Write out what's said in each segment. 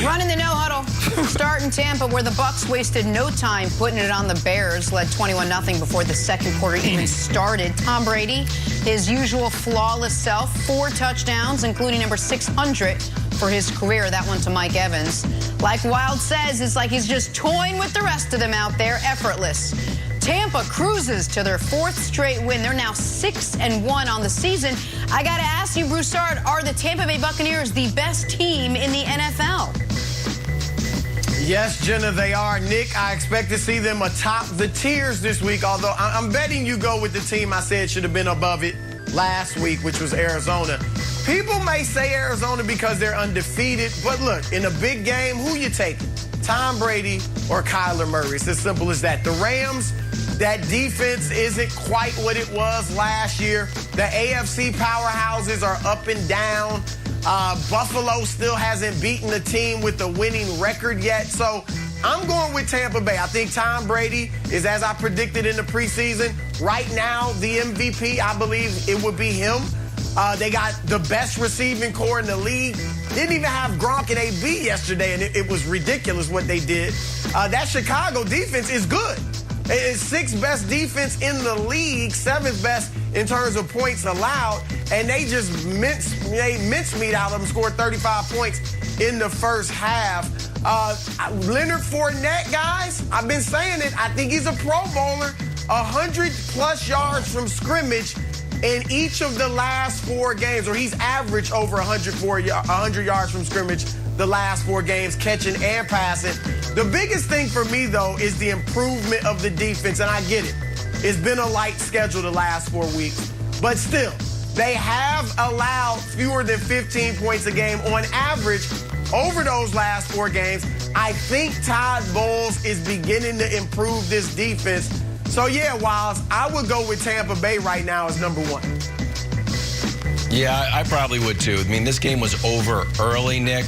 Running the no-huddle. Start in Tampa, where the Bucs wasted no time putting it on the Bears. Led 21-0 before the second quarter even started. Tom Brady, his usual flawless self, 4 touchdowns, including number 600 for his career. That one to Mike Evans. Like Wild says, it's like he's just toying with the rest of them out there, effortless. Tampa cruises to their 4th straight win. They're now 6-1 on the season. I got to ask you, Broussard, are the Tampa Bay Buccaneers the best team in the NFL? Yes, Jenna, they are. Nick, I expect to see them atop the tiers this week, although I'm betting you go with the team I said should have been above it last week, which was Arizona. People may say Arizona because they're undefeated, but look, in a big game, who you taking? Tom Brady or Kyler Murray? It's as simple as that. The Rams, that defense isn't quite what it was last year. The AFC powerhouses are up and down. Buffalo still hasn't beaten a team with a winning record yet. So I'm going with Tampa Bay. I think Tom Brady is, as I predicted in the preseason, right now the MVP. I believe it would be him. They got the best receiving core in the league. Didn't even have Gronk and AB yesterday, and it was ridiculous what they did. That Chicago defense is good. It's 6th best defense in the league, 7th best in terms of points allowed, and they just mincemeat out of them, scored 35 points in the first half. Leonard Fournette, guys, I've been saying it. I think he's a Pro Bowler. 100+ yards from scrimmage in each of the last 4 games, or he's averaged over 100 yards from scrimmage the last 4 games, catching and passing. The biggest thing for me, though, is the improvement of the defense, and I get it. It's been a light schedule the last 4 weeks, but still, they have allowed fewer than 15 points a game on average over those last 4 games. I think Todd Bowles is beginning to improve this defense. So, yeah, Wiles, I would go with Tampa Bay right now as number 1. Yeah, I probably would, too. I mean, this game was over early, Nick.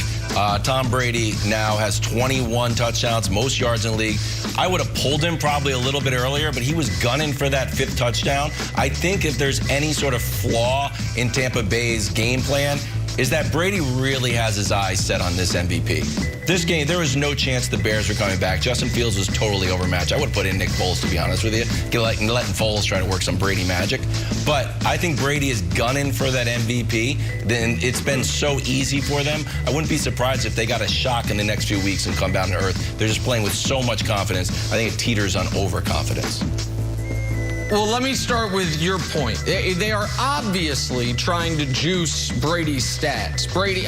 Tom Brady now has 21 touchdowns, most yards in the league. I would have pulled him probably a little bit earlier, but he was gunning for that 5th touchdown. I think if there's any sort of flaw in Tampa Bay's game plan, is that Brady really has his eyes set on this MVP. This game, there was no chance the Bears were coming back. Justin Fields was totally overmatched. I would have put in Nick Foles, to be honest with you, letting Foles try to work some Brady magic. But I think Brady is gunning for that MVP. Then it's been so easy for them. I wouldn't be surprised if they got a shock in the next few weeks and come down to earth. They're just playing with so much confidence. I think it teeters on overconfidence. Well, let me start with your point. They are obviously trying to juice Brady's stats. Brady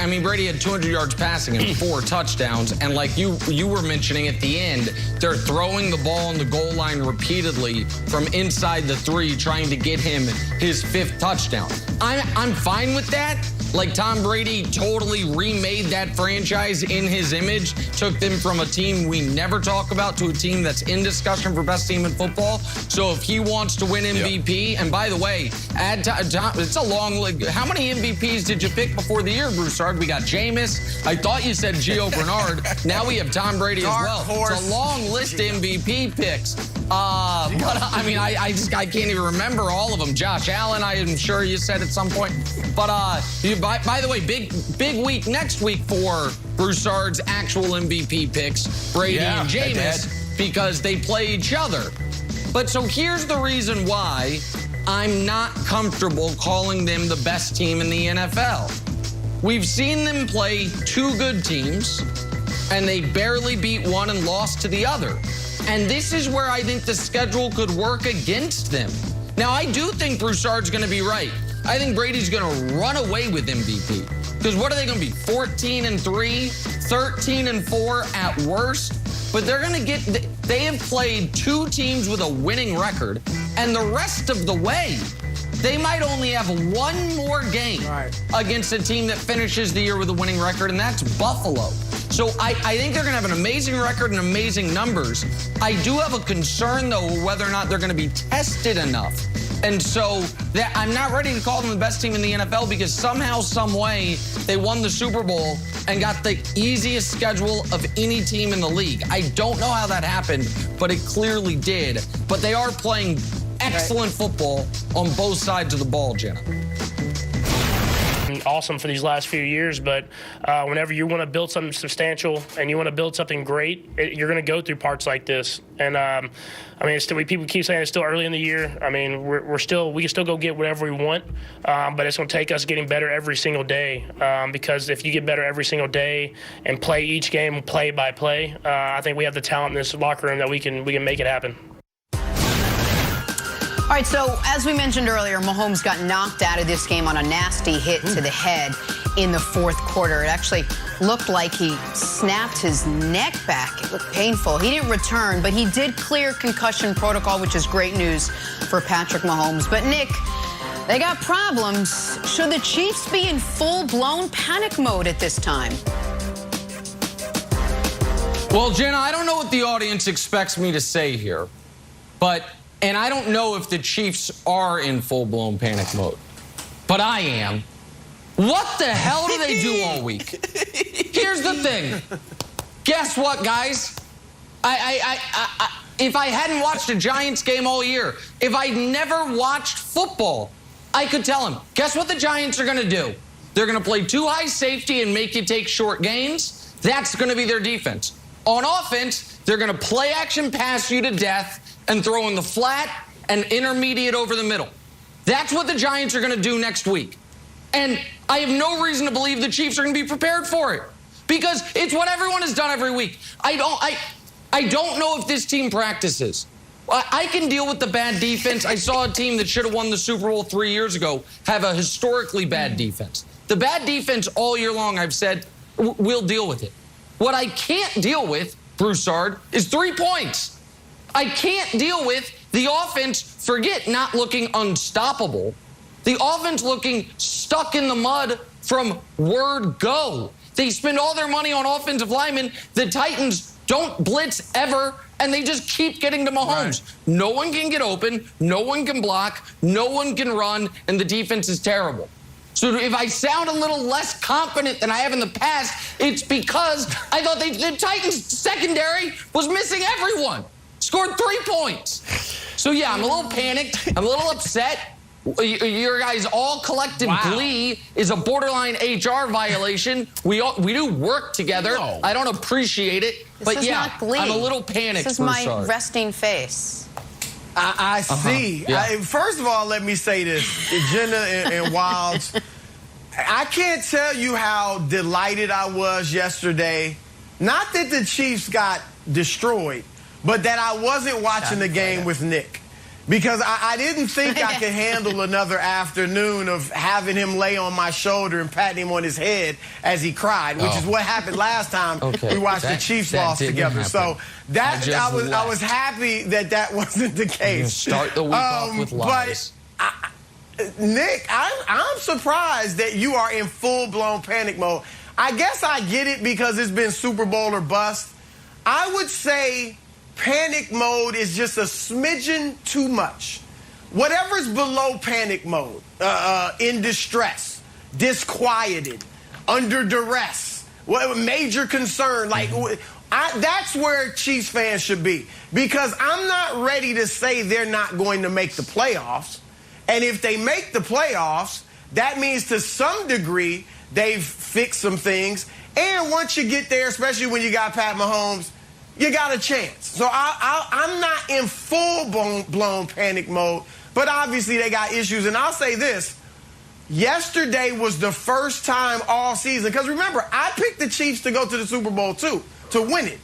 had 200 yards passing and 4 touchdowns. And like you were mentioning at the end, they're throwing the ball on the goal line repeatedly from inside the 3, trying to get him his 5th touchdown. I'm fine with that. Like, Tom Brady totally remade that franchise in his image, took them from a team we never talk about to a team that's in discussion for best team in football. So if he wants to win MVP, and by the way, it's a long league. How many MVPs did you pick before the year, Broussard? We got Jameis. I thought you said Gio Bernard. Now we have Tom Brady as well. It's a long list of MVP picks. But I mean, I can't even remember all of them. Josh Allen, I am sure you said at some point. But by the way, big week next week for Broussard's actual MVP picks, Brady and Jameis, because they play each other. But so here's the reason why I'm not comfortable calling them the best team in the NFL. We've seen them play 2 good teams, and they barely beat one and lost to the other. And this is where I think the schedule could work against them. Now, I do think Broussard's going to be right. I think Brady's going to run away with MVP. Because what are they going to be, 14-3, 13-4 at worst? But they're going to get, they have played 2 teams with a winning record. And the rest of the way, they might only have 1 more game against a team that finishes the year with a winning record, and that's Buffalo. So I think they're going to have an amazing record and amazing numbers. I do have a concern, though, whether or not they're going to be tested enough. And so I'm not ready to call them the best team in the NFL because somehow, some way, they won the Super Bowl and got the easiest schedule of any team in the league. I don't know how that happened, but it clearly did. But they are playing excellent football on both sides of the ball, Jenna. awesome for these last few years, but whenever you want to build something substantial and you want to build something great, you're going to go through parts like this. And I mean, it's still, people keep saying it's still early in the year. I mean, we can still go get whatever we want, but it's going to take us getting better every single day. Because if you get better every single day and play each game play by play, I think we have the talent in this locker room that we can make it happen. All right, so as we mentioned earlier, Mahomes got knocked out of this game on a nasty hit to the head in the fourth quarter. It actually looked like he snapped his neck back. It looked painful. He didn't return, but he did clear concussion protocol, which is great news for Patrick Mahomes. But, Nick, they got problems. Should the Chiefs be in full-blown panic mode at this time? Well, Jenna, I don't know what the audience expects me to say here, and I don't know if the Chiefs are in full-blown panic mode, but I am. What the hell do they do all week? Here's the thing. Guess what, guys? If I hadn't watched a Giants game all year, if I'd never watched football, I could tell him, guess what the Giants are going to do? They're going to play too high safety and make you take short gains. That's going to be their defense. On offense, they're going to play action pass you to death and throw in the flat and intermediate over the middle. That's what the Giants are going to do next week. And I have no reason to believe the Chiefs are going to be prepared for it because it's what everyone has done every week. I don't know if this team practices. I can deal with the bad defense. I saw a team that should have won the Super Bowl 3 years ago have a historically bad defense. The bad defense all year long, I've said, we'll deal with it. What I can't deal with, Broussard, is 3 points. I can't deal with the offense, forget not looking unstoppable, the offense looking stuck in the mud from word go. They spend all their money on offensive linemen. The Titans don't blitz ever, and they just keep getting to Mahomes. Right. No one can get open, no one can block, no one can run, and the defense is terrible. So if I sound a little less confident than I have in the past, it's because I thought the Titans' secondary was missing everyone. Scored 3 points. So, yeah, I'm a little panicked. I'm a little upset. Your guys' all collective glee is a borderline HR violation. We do work together. No. I don't appreciate it. This is not glee. I'm a little panicked. This is my resting face. I see. Yeah. First of all, let me say this. Jenna and Wilds, I can't tell you how delighted I was yesterday. Not that the Chiefs got destroyed, but that I wasn't watching the game with Nick. Because I didn't think I could handle another afternoon of having him lay on my shoulder and patting him on his head as he cried, which is what happened last time we watched the Chiefs loss together. So I was happy that wasn't the case. Start the week off with lies. But Nick, I'm surprised that you are in full-blown panic mode. I guess I get it because it's been Super Bowl or bust. I would say panic mode is just a smidgen too much. Whatever's below panic mode, in distress, disquieted, under duress, major concern, like that's where Chiefs fans should be. Because I'm not ready to say they're not going to make the playoffs. And if they make the playoffs, that means to some degree they've fixed some things. And once you get there, especially when you got Pat Mahomes, you got a chance. So I'm not in full-blown panic mode, but obviously they got issues. And I'll say this. Yesterday was the first time all season, because remember, I picked the Chiefs to go to the Super Bowl too, to win it.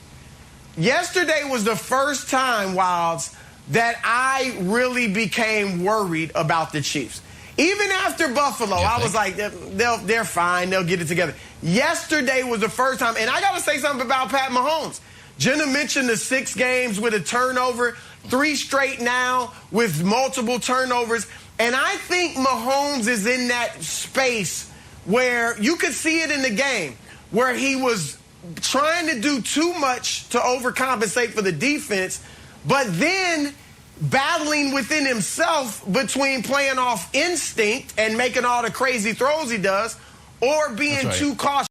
Yesterday was the first time, Wilds, that I really became worried about the Chiefs. Even after Buffalo, I was like, they're fine. They'll get it together. Yesterday was the first time. And I got to say something about Pat Mahomes. Jenna mentioned the 6 games with a turnover, 3 straight now with multiple turnovers. And I think Mahomes is in that space where you could see it in the game, where he was trying to do too much to overcompensate for the defense, but then battling within himself between playing off instinct and making all the crazy throws he does or being too cautious.